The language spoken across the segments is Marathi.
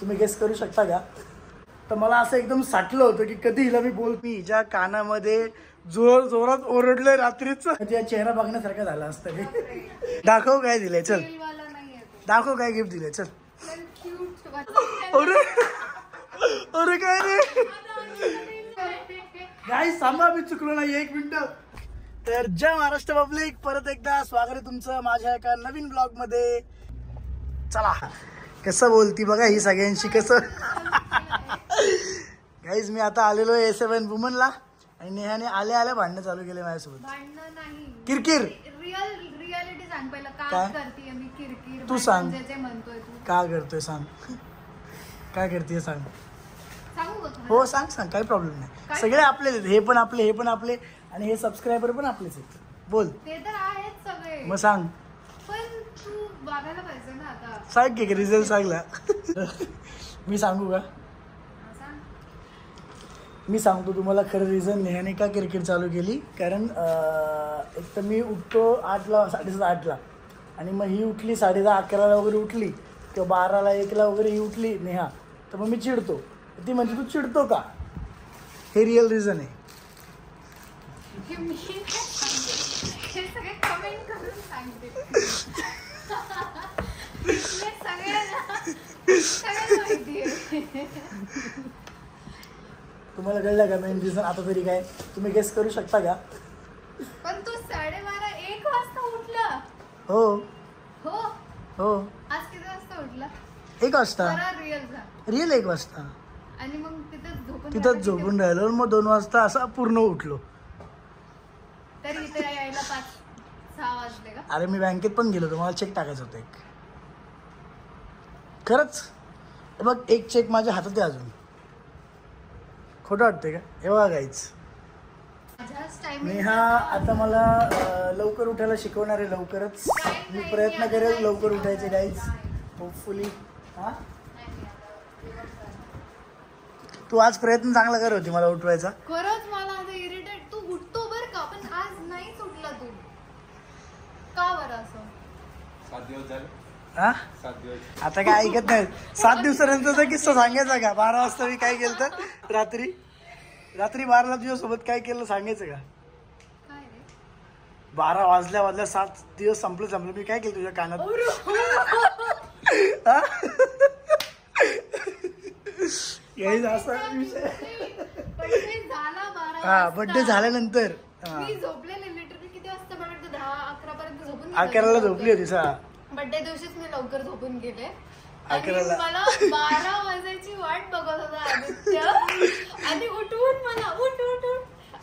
तुम्ही गेस करू शकता का? तर मला असं एकदम साठलं होतं की कधी हिला मी बोलतो, हिच्या कानामध्ये जोर जोरात ओरडलोय रात्रीच. म्हणजे चेहरा बघण्यासारखा झाला असतं. दाखव काय दिलंय, चल दाखव काय गिफ्ट दिलंय, चल. अरे काय रे गाईस, थांबा, मी चुकलो नाही, एक मिनिट. तर जय महाराष्ट्र पब्लिक, परत एकदा स्वागत आहे तुमचं माझ्या एका नवीन ब्लॉग मध्ये. चला, कसं बोलती बघा ही सगळ्यांशी, कसं. गाईज, मी आता आलेलो आहे A7 वुमनला आणि नेहाने आल्या आल्या भांडणं चालू केले माझ्यासोबत. किरकिर रियालिटी सांग पहिलं, काय करते मी किरकिर? तू सांग, म्हणतोय तू का करतोय सांग, काय करते सांग. सांगू का? हो सांग सांग, काही प्रॉब्लेम नाही. सगळे आपलेच आहेत, हे पण आपले, हे पण आपले, आणि हे सबस्क्रायबर पण आपलेच आहेत. बोल. ते तर आहेत सगळे, मग सांग. पण तू बघायला पाहिजे ना आता. सांग की रिझल्ट सांगला. मी सांगू का? सांग. मी सांगतो तुम्हाला खरं रिझन नेहाने का क्रिकेट चालू केली. कारण एक तर मी उठतो 8ला, 7:30 8ला, आणि मग ही उठली 10:30 11ला वगैरे उठली, किंवा 12ला 1ला वगैरे ही उठली नेहा, तर मग मी चिडतो. ती म्हणजे तू चिडतो का? हे रिअल रिझन आहे. मी हे सगळे कमेंट करून सांगते. सगळ्यांना माहिती आहे. तुम्हाला कळलं का मेन रिझन? आता तरी काय तुम्ही गेस करू शकता का? पण तू 12:30 1 वाजता उठला. हो हो हो, आज किती वाजता उठला? 1 वाजता. रिअल 1 वाजता. आणि मग तिथंच झोपून राहिलो. मग 2 वाजता असा पूर्ण उठलो. तरी इथे यायला 5-6 वाजले का? अरे मी बँकेत पण गेलो होतो, मला चेक टाकायचं होतं एक. खरंच बघ, एक चेक माझ्या हातात आहे अजून. खोटं वाटतंय का? हे बघा गाईच, नेहा आता मला लवकर उठायला शिकवणार आहे. लवकरच मी प्रयत्न करेल लवकर उठायचे गाईज, होपफुली. हां, तू आज प्रयत्न चांगला करत होती मला उठवायचा. खरंच मला आता इरिटेट. तू उठतो बरं का, पण आज नाहीच उठला तू. का बरं असं? 7 दिवस झाले. हा, 7 दिवस. आता काय ऐकत नाही. 7 दिवसानंतरचा किस्सा सांगायचा का? 12 वाजता मी काय केलं तर रात्री 12ला तुझ्यासोबत काय केलं सांगायचं का? काय रे? 12 वाजल्या 7 दिवस संपलं. मी काय केलं तुझ्या कानात? असा विषय. हा, बर्थडे झाल्यानंतर मी झोपलेले लिटरली किती वाजता? मला 10-11 पर्यंत झोपून 11ला झोपली होती. बर्थडे दिवशीच मी लवकर झोपून गेले. 11ला मला 12 वाजायची वाट बघत होता आदित्य, आणि उठवून मला उठ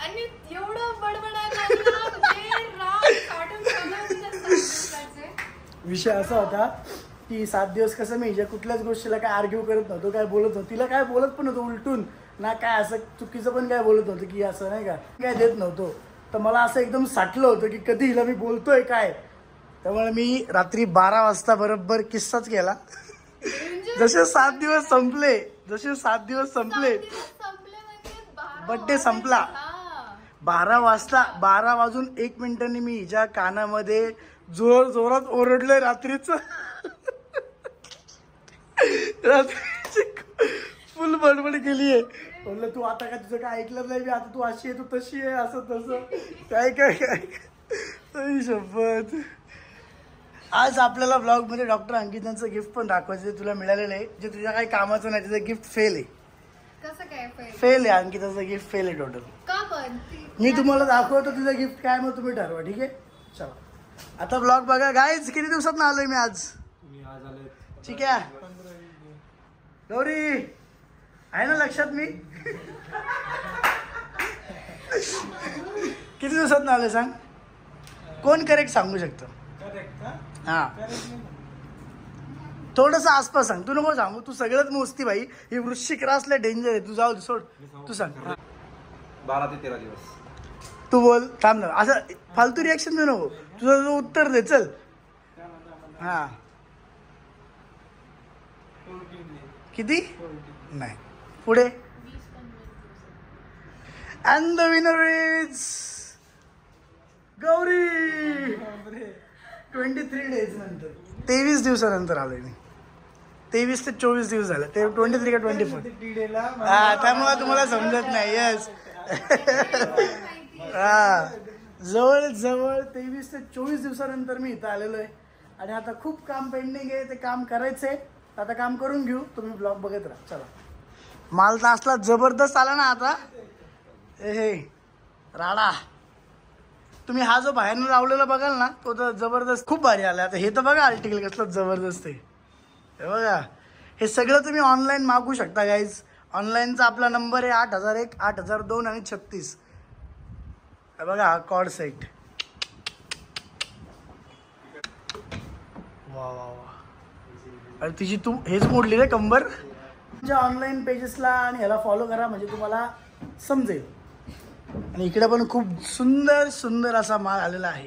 आणि एवढं बडबडायला विषय असा होता की 7 दिवस कसं मी हिच्या कुठल्याच गोष्टीला काय आर्ग्यू करत नव्हतो, काय बोलत नव्हतो. तिला काय बोलत पण नव्हतो उलटून, ना काय असं चुकीचं पण काय बोलत नव्हतं की असं नाही का, काय देत नव्हतो. तर मला असं एकदम साठलं होतं की कधी हिला मी बोलतोय काय. त्यामुळे मी रात्री 12 वाजता बरोबर किस्साच केला. जसे 7 दिवस संपले, बर्थडे संपला, 12 वाजून 1 मिनिटांनी मी हिच्या कानामध्ये जोर जोरात ओरडलोय रात्रीच. रात्रीची फुल बडबड केली आहे. म्हणलं तू आता काय, तुझं काय ऐकलं नाही मी, आता तू अशी आहे, तू तशी आहे, असं तसं काय काय काय. शपथ. आज आपल्याला ब्लॉगमध्ये डॉक्टर अंकितांचं गिफ्ट पण दाखवायचं, तुला मिळालेलं आहे, जे तुझ्या काही कामाचं नाही. त्याचं गिफ्ट फेल आहे. कसं काय फेल आहे? अंकिताचं गिफ्ट फेल आहे टोटल. का पण? मी तुम्हाला दाखवतो तिचं गिफ्ट काय, मग तुम्ही ठरवा. ठीक आहे, चला आता ब्लॉग बघा. गाईज, किती दिवसात ना आलोय मी आज? ठीक आहे. गौरी आहे ना लक्षात? मी किती दिवसात ना आलोय सांग? कोण करेक्ट सांगू शकतो? हा, थोडस आसपास सांग. तू नको सांगू, तू सगळंच मोजती भाई. ही वृश्चिक रासला डेंजर आहे. तू जाऊ सोड, तू सांग. 12 ते 13 दिवस. तू बोल, थांब ना, असं फालतू रिॲक्शन देऊ नको. तुझं जो उत्तर दे, चल. हा, किती? नाही, पुढे. And the winner is Gauri. 23 days नंतर 23 दिवसानंतर आलोय मी. 23 ते 24 दिवस झाले. ते 23 का 24 हा, त्यामुळे तुम्हाला समजत नाही. येस हा, जवळ 23 ते 24 दिवसानंतर मी इथं आलेलो आहे. आणि आता खूप काम पेंडिंग आहे, ते काम करायचंय. आता काम करून घेऊ, तुम्ही ब्लॉग बघत राहा. चला, माल तर असला जबरदस्त आला ना आता. हे राडा, तुम्ही हा जो बाहेरनं लावलेला बघाल ना, तो तर जबरदस्त खूप भारी आला. आता हे तर बघा आर्टिकल कसलं जबरदस्त आहे. हे बघा, हे सगळं तुम्ही ऑनलाईन मागवू शकता गाईज. ऑनलाईनचा आपला नंबर आहे 8001 8002 आणि 36. हे बघा, हा कॉर्ड सेट. वा वा वा. अरे तिची तू हेच मोडली रे कंबर. तुमच्या ऑनलाईन पेजेसला आणि ह्याला फॉलो करा, म्हणजे तुम्हाला समजेल. आणि इकडे पण खूप सुंदर सुंदर असा माल आलेला आहे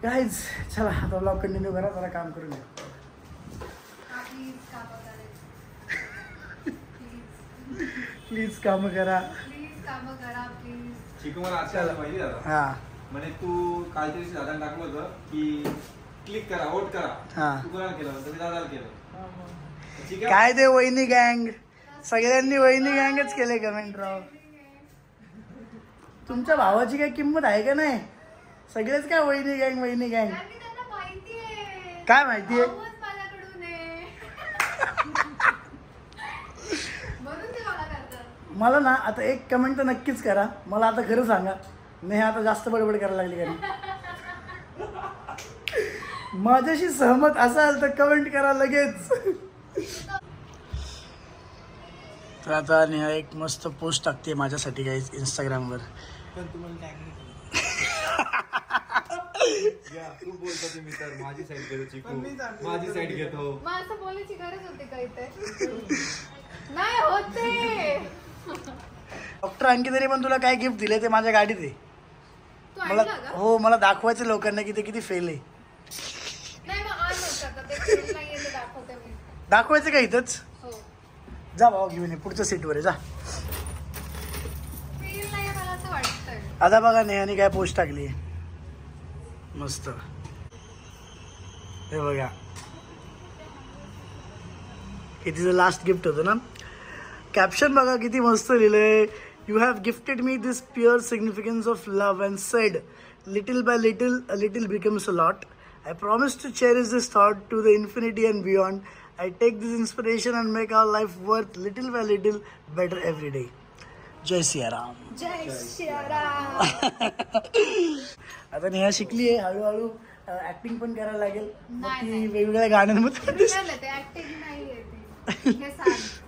गाईज. चला आता ब्लॉग कंटिन्यू करा, जरा काम करून घ्या. प्लीज काम करा. चिकू मला आजच्या माहिती दादा. हा म्हणे तू कालच्या दिवशी दादाने टाकलं होतं की क्लिक करा, वोट करा. हा. तू कोणाला केलं होतं? मी दादाला केलं. ठीक आहे. काय ते वहिनी गँग, सगळ्यांनी वहिनी गँगच केले कमेंट राव. तुमच्या भावाची काय किंमत आहे का नाही? सगळेच काय वहिनी गँग वहिनी गँग. काय माहितीये? मला ना आता एक कमेंट तर नक्कीच करा. मला आता खरं सांगा, नाही आता जास्त बडबड करायला लागली का नाही? माझ्याशी सहमत असाल तर कमेंट करा लगेच. तर आता नेहा एक मस्त पोस्ट टाकते माझ्यासाठी गाईज इंस्टाग्रामवर. पण तुम्हाला तू बोलतो तुम्ही तर माझी साईड घेतो चिकू, माझी साईड घेतो. मग असं बोलायची गरज होती का इथे? नाही होते. डॉक्टर अंकितने पण तुला काय गिफ्ट दिले ते माझ्या गाडीत आहे. तू मला ऐकलं का? हो, मला दाखवायचं लोकांना की ते किती फेल आहे. नाही मग आज होतं का ते फेल नाहीये ते दाखवते मी. दाखवायचं का इथंच? हो. जा भाऊ घेऊन ये, पुढच्या सीटवर आहे जा. फेल नाहीये मला असं वाटतंय. आता बघा नेहाने काय पोस्ट टाकली मस्त. हे बघा, हे तिचं लास्ट गिफ्ट होतं ना. कॅप्शन बघा किती मस्त लिहिलंय. You have gifted me this pure significance of love and said little by little a little becomes a lot. I promise to cherish this thought to the infinity and beyond. I take this inspiration and make our life worth little by little better every day. जय सियाराम. जय श्रीराम. आता नेहा शिकली आहे, हळूहळू ऍक्टिंग पण करायला लागेल. मग नाही, ती नाही. वेगवेगळ्या गाण्यांमध्ये झालं ते ऍक्टिंग नाहीये ती. हे सांग.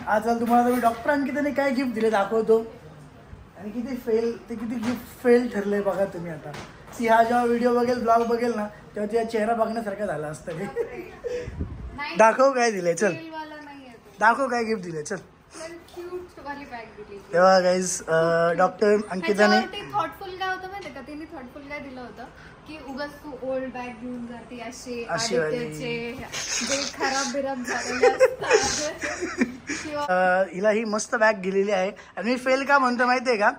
आज तुम्हाला मी डॉक्टर अंकितने काय गिफ्ट दिले दाखवतो. आणि किती गिफ्ट फेल ठरलंय बघा तुम्ही. आता ती हा जेव्हा व्हिडिओ बघेल, ब्लॉग बघेल ना, तेव्हा तिचा चेहरा बघण्यासारखा झाला असतं. नाही, दाखव काय दिलंय, चल फेल वाला नाहीये तो. दाखव काय गिफ्ट दिलंय, चल. पण क्यूट वाली बॅग दिली. तेव्हा गाईज डॉक्टर अंकिताने थॉटफुल काय होतं माहितीये का? तिने थॉटफुल काय दिलं होतं की उगाच तू ओल्ड बॅग घेऊन जाते असे अशी वाली. आदित्यचे जे खराब बिराब झालेले असतात किंवा हिला ही मस्त बॅग दिलेली आहे. आणि मी फेल का म्हणतो माहितीये का?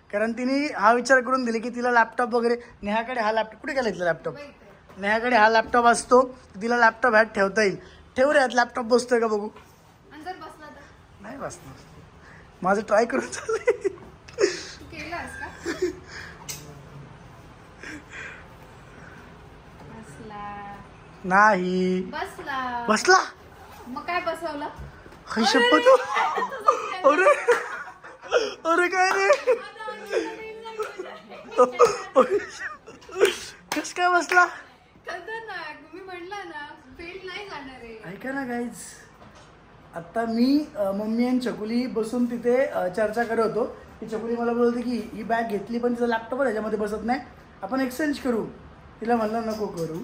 कारण तिने हा विचार करून दिली की तिला लॅपटॉप वगैरे, नेहाकडे हा लॅपटॉप कुठे गेला इथला लॅपटॉप? नेहाकडे हा लॅपटॉप असतो, तिला लॅपटॉप ह्यात ठेवता येईल. ठेव रे, ह्यात लॅपटॉप बसतोय का बघू. आणि जर बसला तर नाही बसणार. माझं ट्राय करून चाललंय. तू केलास का? बसला. नाही बसला. बसला. मग काय बसवलं? हाय शपथ. अरे अरे काय रे, कस काय बसला? खतरनाक. मी म्हणलं ना फेल नाही जाणार आहे. ऐका ना गाईज, आता मी मम्मी आणि चकुली बसून तिथे चर्चा करत होतो की चकुली मला बोलते की ही बॅग घेतली पण तिचा लॅपटॉप त्याच्यामध्ये बसत नाही, आपण एक्सचेंज करू. तिला म्हणलं नको करू.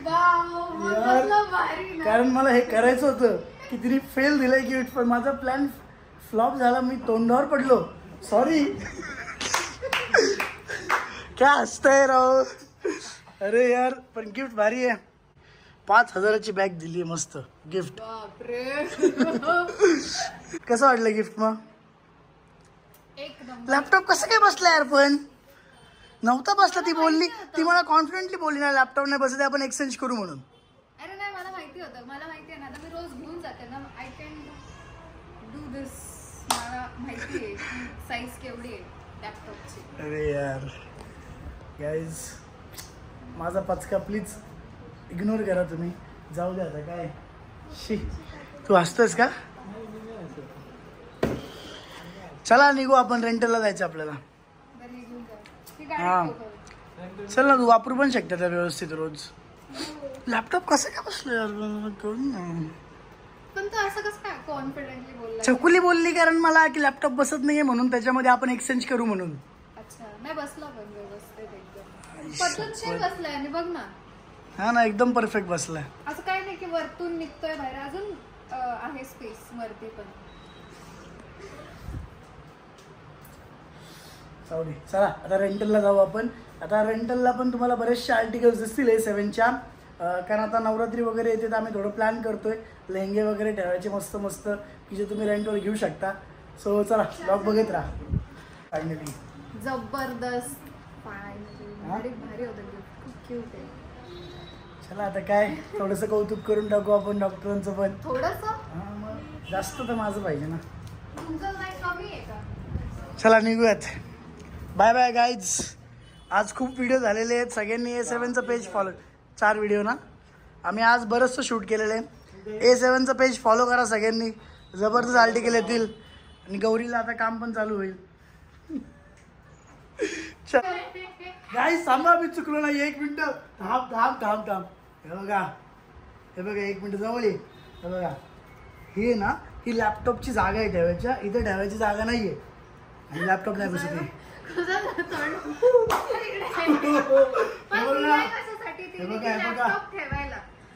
वाव, मग यार, कसलं भारी ना. कारण मला हे करायचं होतं की तिने फेल दिलंय गिफ्ट, पण माझा प्लॅन फ्लॉप झाला. मी तोंडावर पडलो, सॉरी. क्या हसतंय राव. अरे यार, पण गिफ्ट भारी आहे. 5,000ची बॅग दिली आहे मस्त गिफ्ट. बापरे. कसं वाटलं गिफ्ट? मग एक नंबर. लॅपटॉप कसं काय बसला यार? पण नव्हता बसला. ती बोलली, ती मला कॉन्फिडेंटली बोलली ना लॅपटॉप नाही बसत आपण एक्सचेंज करू म्हणून. अरे नाही मला माहिती होतं, मला माहिती आहे ना, आता मी रोज घेऊन जाते ना, आय कॅन डू दिस. मला माहिती आहे की साईज केवढी आहे लॅपटॉपची. अरे यार गाईज माझा पचका प्लीज इग्नोर करा तुम्ही. जाऊ द्या आता काय. शी तू हसतोस का. चला निघू आपण. रेंटलला जायचं आपल्याला. बरं हे घेऊन जा. ती हा. गाडी ठेवतो. चल ना तू वापरू पण शकते त्या व्यवस्थित रोज. लॅपटॉप कसं काय बसलो यार कळून नाही. पण तू असं कसं काय कॉन्फिडेंटली बोलला? चकुली बोलली कारण मला की लॅपटॉप बसत नाहीये म्हणून त्याच्यामध्ये आपण एक्सचेंज करू म्हणून. अच्छा नाही बसला पण व्यवस्थित एकदम पद्धतशीर बसलाय. आणि बघ ना हा ना एकदम परफेक्ट बसलाय. असं काय नाही की वरतून निघतोय बाहेर, अजून आहे स्पेस वरती पण. सॉरी. चला आता रेंटलला जाऊ आपण. आता रेंटलला पण तुम्हाला बरेचसे आर्टिकल्स दिसतील A7च्या. कारण आता नवरात्री वगैरे येते तर आम्ही थोडं प्लॅन करतोय. लेहंगे वगैरे ठेवायचे मस्त मस्त की जे तुम्ही रेंटवर घेऊ शकता. सो चला ब्लॉग बघत राहा. फायनली जबरदस्त. फायनली भारी होतं गिफ्ट, खूप क्यूट आहे. चला आता काय थोडंसं कौतुक करून टाकू आपण डॉक्टरांचं पण. थोडस हां मग जास्त तर माझं पाहिजे ना. तुमचं नाही कमी आहे का? चला निघूयात. Bye bye guys. आज खूप व्हिडिओ झालेले आहेत. सगळ्यांनी A7चं पेज फॉलो. 4 व्हिडिओ ना आम्ही आज बरंचसं शूट केलेलं आहे. A7चं पेज फॉलो करा सगळ्यांनी. जबरदस्त आर्टिकल येतील. आणि गौरीला आता काम पण चालू होईल. गाईज थांबा मी चुकलो नाही. 1 मिनिट थांब थांब थांब थांब. हे बघा 1 मिनिट जवळ ये. हे बघा ही ना ही लॅपटॉपची जागा आहे ठेवायच्या. इथे ठेवायची जागा नाही आहे आणि लॅपटॉप नाही बसत आहे.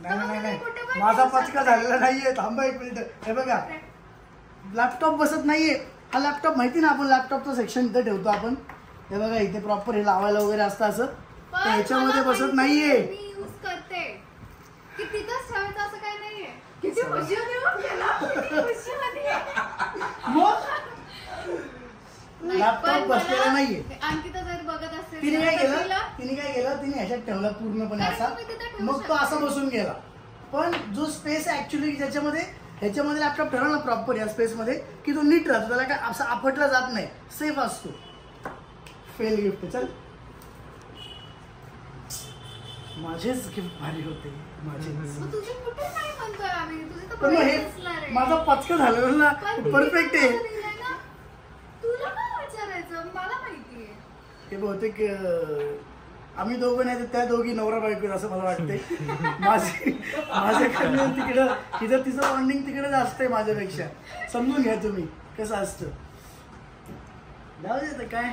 नाही माझा पचका झालेला नाहीये. थांबा 1 मिनिट. हे बघा लॅपटॉप बसत नाहीये. हा लॅपटॉप माहिती ना आपण लॅपटॉपचं सेक्शन इथे ठेवतो आपण. हे बघा इथे प्रॉपर हे लावायला वगैरे असतं असं. तर ह्याच्यामध्ये बसत नाहीये. मी यूज करते की तिथंच ठेवायचं असं काही नाहीये. किती खुशी होती मग त्याला. किती खुशी होती. लॅपटॉप बसलेला नाहीये. अंकिता जर बघत असेल तिने काय तर केलं तिला तिने ह्याच्यात ठेवला पूर्णपणे कारण असा. तुम्ही तिथे ठेवू मग तो शकता. असा बसून गेला. पण जो स्पेस आहे ऍक्च्युली ह्याच्यामध्ये लॅपटॉप ठेवला ना प्रॉपर या स्पेसमध्ये की तो नीट राहतो. त्याला काय असा आपटला जात नाही. सेफ असतो. Fail gift. चल माझेच गिफ्ट भारी होते माझेच. मग तुझे कुठे नाही म्हणतोय आम्ही. तुझे तर पण मग बरेच हे असणार आहे. माझा पचका झालेला ना पण तिने परफेक्ट आहे. मला दिलंय ना. तुला काय विचारायचं मला माहितीये. हे बहुतेक आम्ही दोघं नाही तर त्या दोघी नवरा बायको असं मला वाटतंय. माझ्याकडनं तिकडं तिचं तिचं बॉन्डिंग तिकडे जास्त आहे माझ्यापेक्षा. समजून घ्या तुम्ही कसं असतं. जाऊ दे आता काय.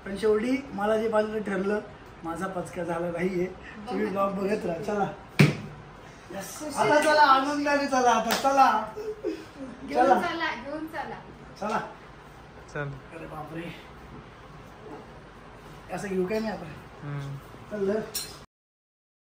पण शेवटी मला जे पाहिजे ठरलं. माझा पचका झाला नाहीये. तुम्ही ब्लॉग बघत राहा. चला आता चला आनंदाने चला आता चला घेऊन चला चला. चला. चल. अरे बापरे असं घेऊ काय नाही आपण. चल